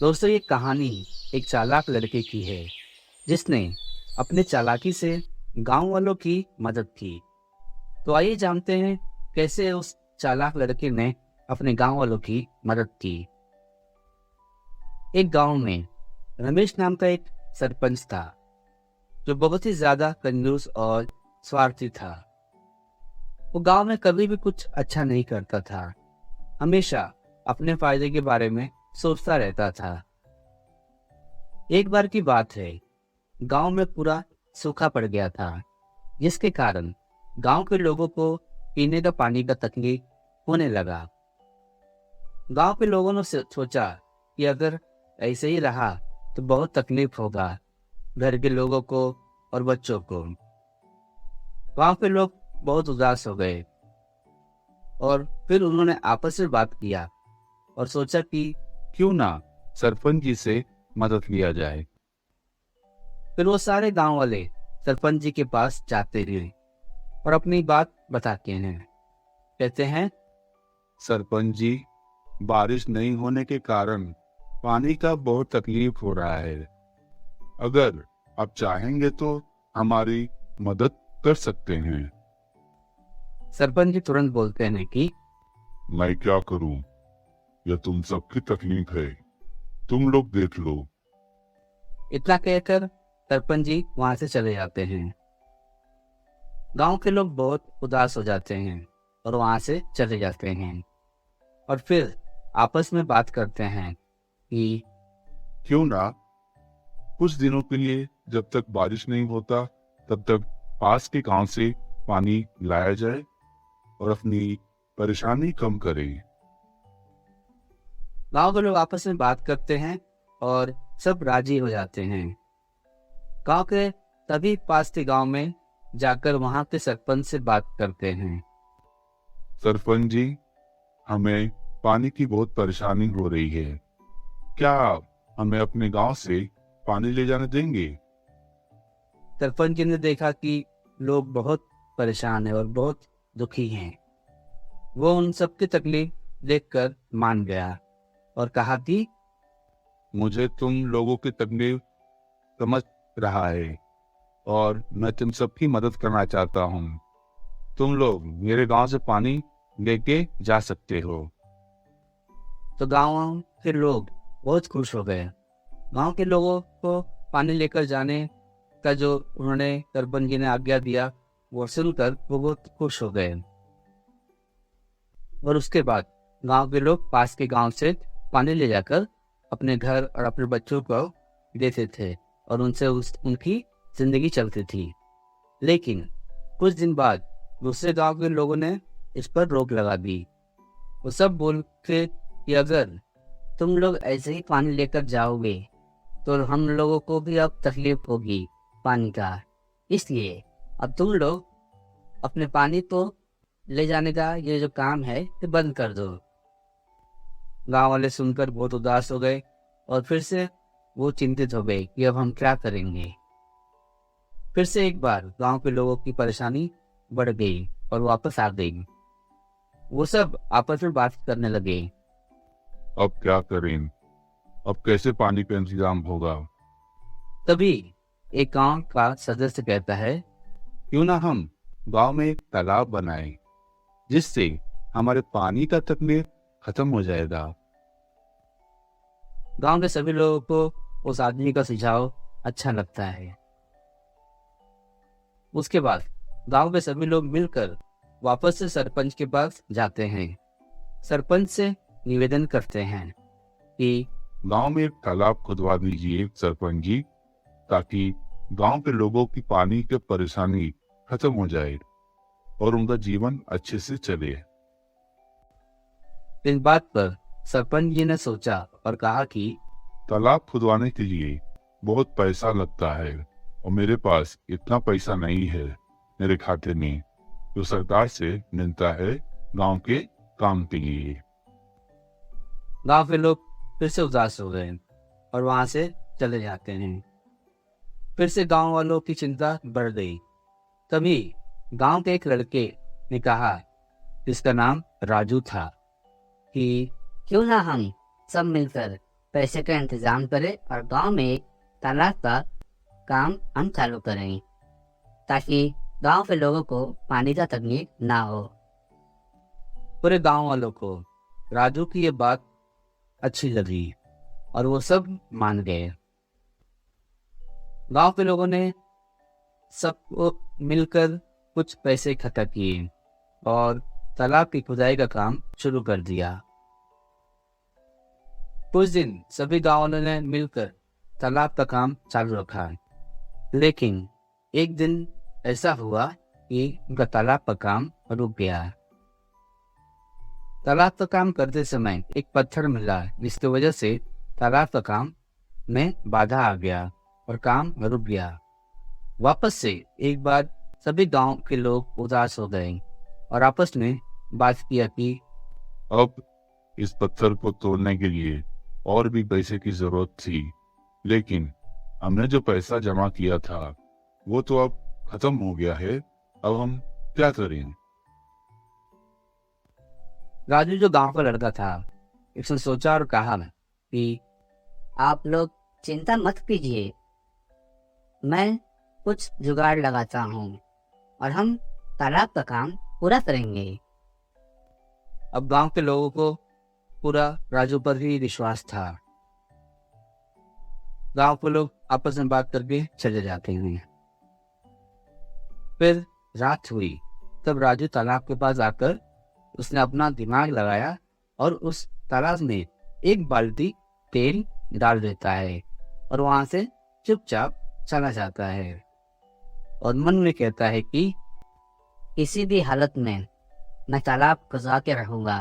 दोस्तों, ये कहानी एक चालाक लड़के की है जिसने अपने चालाकी से गांव वालों की मदद की। तो आइए जानते हैं कैसे उस चालाक लड़के ने अपने गांव वालों की मदद की। एक गांव में रमेश नाम का एक सरपंच था जो बहुत ही ज्यादा कंजूस और स्वार्थी था। वो गांव में कभी भी कुछ अच्छा नहीं करता था, हमेशा अपने फायदे के बारे में सोचता रहता था। एक बार की बात है, गांव में पूरा सूखा पड़ गया था, जिसके कारण गांव के लोगों को पीने का पानी का तकलीफ होने लगा। गांव के लोगों ने सोचा कि अगर ऐसे ही रहा तो बहुत तकलीफ होगा घर के लोगों को और बच्चों को। गांव के लोग बहुत उदास हो गए और फिर उन्होंने आपस में बात किया और सोचा कि क्यों ना सरपंच जी से मदद लिया जाए। फिर वो सारे गांव वाले सरपंच जी के पास जाते हैं और अपनी बात बताते हैं। कहते हैं, सरपंच जी, बारिश नहीं होने के कारण पानी का बहुत तकलीफ हो रहा है। अगर आप चाहेंगे तो हमारी मदद कर सकते हैं। सरपंच जी तुरंत बोलते हैं कि मैं क्या करूं? यह तुम सबकी तकलीफ है, तुम लोग देख लो। इतना कहकर सरपंच जी वहां से चले जाते हैं। गांव के लोग बहुत उदास हो जाते हैं और वहां से चले जाते हैं और फिर आपस में बात करते हैं कि क्यों ना कुछ दिनों के लिए, जब तक बारिश नहीं होता तब तक पास के गांव से पानी लाया जाए और अपनी परेशानी कम करें। गांव के लोग आपस में बात करते हैं और सब राजी हो जाते हैं। गांव के सभी पास के गांव में जाकर वहां के सरपंच से बात करते हैं। सरपंच जी, हमें पानी की बहुत परेशानी हो रही है। क्या आप हमें अपने गांव से पानी ले जाने देंगे? सरपंच जी ने देखा कि लोग बहुत परेशान हैं और बहुत दुखी हैं। वो उन सबकी तकलीफ देखकर मान गया और कहा कि मुझे तुम लोगों की तकलीफ समझ रहा है और मैं तुम सबकी मदद करना चाहता हूँ। तुम लोग मेरे गांव से पानी लेके जा सकते हो। तो गांव के लोग बहुत खुश हो गए। गांव के लोगों को पानी लेकर जाने का जो उन्होंने सरपंच जी ने आज्ञा दिया, वो सुनकर वो बहुत खुश हो गए। और उसके बाद गांव के लोग पास के गांव से पानी ले जाकर अपने घर और अपने बच्चों को देते थे और उनसे उनकी जिंदगी चलती थी। लेकिन कुछ दिन बाद दूसरे गांव के लोगों ने इस पर रोक लगा दी। वो सब बोल के कि अगर तुम लोग ऐसे ही पानी लेकर जाओगे तो हम लोगों को भी अब तकलीफ होगी पानी का, इसलिए अब तुम लोग अपने पानी को ले जाने का ये जो काम है ये बंद कर दो। गांव वाले सुनकर बहुत उदास हो गए और फिर से वो चिंतित हो गए कि अब हम क्या करेंगे। फिर से एक बार गांव के लोगों की परेशानी बढ़ गई और वापस आ गई। वो सब आपस में बात करने लगे। अब क्या करें? अब कैसे पानी का इंतजाम होगा? तभी एक गांव का सदस्य कहता है, क्यों ना हम गांव में एक तालाब बनाएं, जिससे हमारे पानी का तकलीफ खत्म हो जाएगा। गांव के सभी लोगों को उस आदमी का सुझाव अच्छा लगता है। उसके बाद गांव के सभी लोग मिलकर वापस से सरपंच के पास जाते हैं। सरपंच से निवेदन करते हैं कि गांव में एक तालाब खुदवा दीजिए सरपंच जी, ताकि गांव के लोगों की पानी की परेशानी खत्म हो जाए और उनका जीवन अच्छे से चले। इस बात पर सरपंच जी ने सोचा और कहा कि तालाब खुदवाने के लिए बहुत पैसा लगता है और मेरे पास इतना पैसा नहीं है मेरे खाते में, जो सरकार से मिलता है गांव के काम के लिए। गांव के लोग फिर से उदास हो गए और वहां से चले जाते हैं। फिर से गांव वालों की चिंता बढ़ गई। तभी गांव के एक लड़के ने कहा, जिसका नाम राजू था, कि क्यों ना हम सब मिलकर पैसे का इंतजाम करें और गांव में एक तालाब का काम हम चालू करें ताकि गांव के लोगों को पानी का तकलीफ ना हो। पूरे गांव वालों को राजू की ये बात अच्छी लगी और वो सब मान गए। गांव के लोगों ने सबको मिलकर कुछ पैसे इकट्ठा किए और तालाब की खुदाई का काम शुरू कर दिया। कुछ दिन सभी गांव वालों ने मिलकर तालाब का काम चालू रखा, लेकिन एक दिन ऐसा हुआ कि उनका तालाब का काम रुक गया। तालाब का काम करते समय एक पत्थर मिला, जिसकी वजह से तालाब का काम में बाधा आ गया और काम रुक गया। वापस से एक बार सभी गांव के लोग उदास हो गए और आपस में बात किया कि अब इस पत्थर को तोड़ने के लिए और भी पैसे की जरूरत थी, लेकिन हमने जो पैसा जमा किया था वो तो अब खत्म हो गया है। अब हम क्या करें? राजू जो गांव का लड़का था, उसने सोचा और कहा कि आप लोग चिंता मत कीजिए, मैं कुछ जुगाड़ लगाता हूँ और हम तालाब का काम पूरा करेंगे। अब गांव के लोगों को पूरा राजू पर ही विश्वास था। गांव के लोग आपस में बात करके चले जाते हैं। फिर रात हुई, तब राजू तालाब के पास आकर उसने अपना दिमाग लगाया और उस तालाब में एक बाल्टी तेल डाल देता है और वहां से चुपचाप चला जाता है और मन में कहता है कि किसी भी हालत में मैं तालाब खुदा के रहूंगा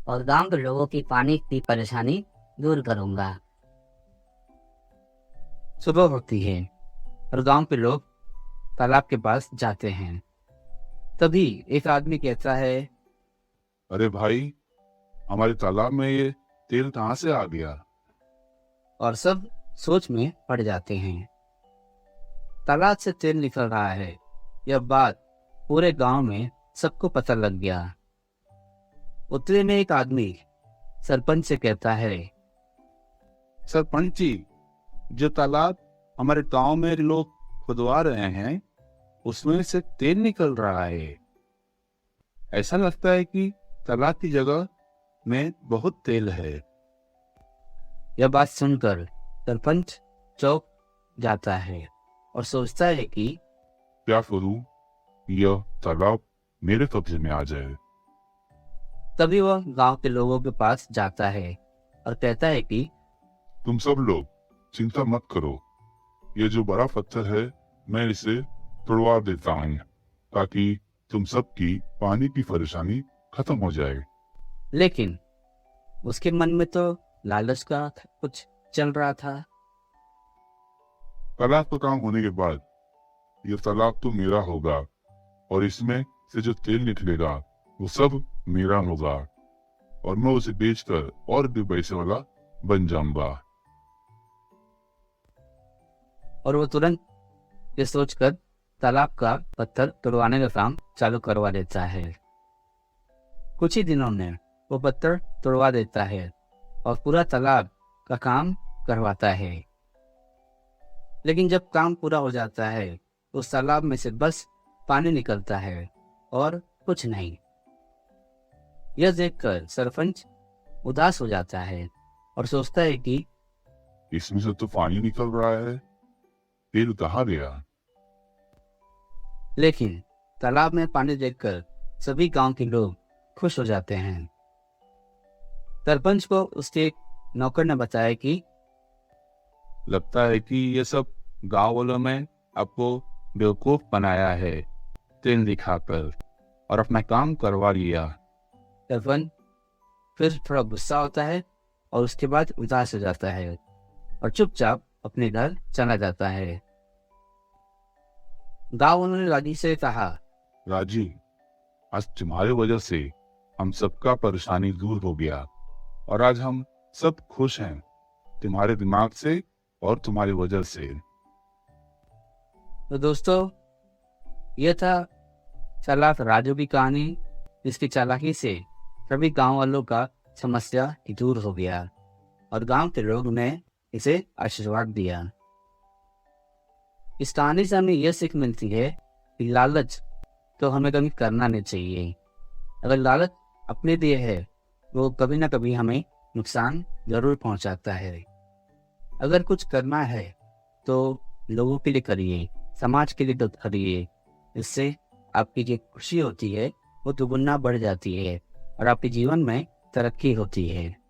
और गांव के लोगों की पानी की परेशानी दूर करूंगा। सुबह होती है और गांव के लोग तालाब के पास जाते हैं। तभी एक आदमी कहता है, अरे भाई, हमारे तालाब में ये तेल कहाँ से आ गया? और सब सोच में पड़ जाते हैं। तालाब से तेल निकल रहा है, यह बात पूरे गांव में सबको पता लग गया। उतने में एक आदमी सरपंच से कहता है, सरपंच जी, जो तालाब हमारे गांव में लोग खुदवा रहे हैं उसमें से तेल निकल रहा है। ऐसा लगता है कि तालाब की जगह में बहुत तेल है। यह बात सुनकर सरपंच चौंक जाता है और सोचता है कि क्या करूं? यह तालाब मेरे कब्जे में आ जाए। तभी वह गांव के लोगों के पास जाता है और कहता है कि तुम सब लोग चिंता मत करो, ये जो बड़ा पत्थर है मैं इसे तोड़वा देता हूँ ताकि तुम सबकी पानी की परेशानी खत्म हो जाए। लेकिन उसके मन में तो लालच का कुछ चल रहा था। तालाब का काम होने के बाद यह तालाब तो मेरा होगा और इसमें से जो तेल निकलेगा वो सब मेरा होगा और मैं उसे बेचकर और भी पैसे वाला बन जाऊंगा। और वो तुरंत ये सोचकर तालाब का पत्थर तोड़वाने का काम चालू करवा देता है। कुछ ही दिनों में वो पत्थर तोड़वा देता है और पूरा तालाब का काम करवाता है। लेकिन जब काम पूरा हो जाता है, उस तालाब में से बस पानी निकलता है और कुछ नहीं। यह देखकर सरपंच उदास हो जाता है और सोचता है कि इसमें से तो पानी निकल रहा है, तेल कहाँ गया? लेकिन तालाब में पानी देखकर सभी गांव के लोग खुश हो जाते हैं। सरपंच को उसके नौकर ने बताया कि लगता है कि ये सब गांव वालों में आपको बेवकूफ बनाया है तेल दिखाकर और अपना काम करवा लिया। सरपंच फिर थोड़ा गुस्सा होता है और उसके बाद उदास हो जाता है और चुपचाप अपने घर चला जाता है। गांव वालों ने राजी से कहा, राजी, आज तुम्हारी वजह से हम सबका परेशानी दूर हो गया और आज हम सब खुश हैं, तुम्हारे दिमाग से और तुम्हारी वजह से। तो दोस्तों, यह था चालाक राजू की कहानी, जिसकी चालाकी से सभी गांव वालों का समस्या दूर हो गया और गांव के लोग ने इसे आशीर्वाद दिया। इस कहानी से हमें यह सीख मिलती है कि लालच तो हमें कभी करना नहीं चाहिए। अगर लालच अपने लिए है वो कभी ना कभी हमें नुकसान जरूर पहुंचाता है। अगर कुछ करना है तो लोगों के लिए करिए, समाज के लिए तो करिए। इससे आपकी जो खुशी होती है वो दुगुना बढ़ जाती है और आपके जीवन में तरक्की होती है।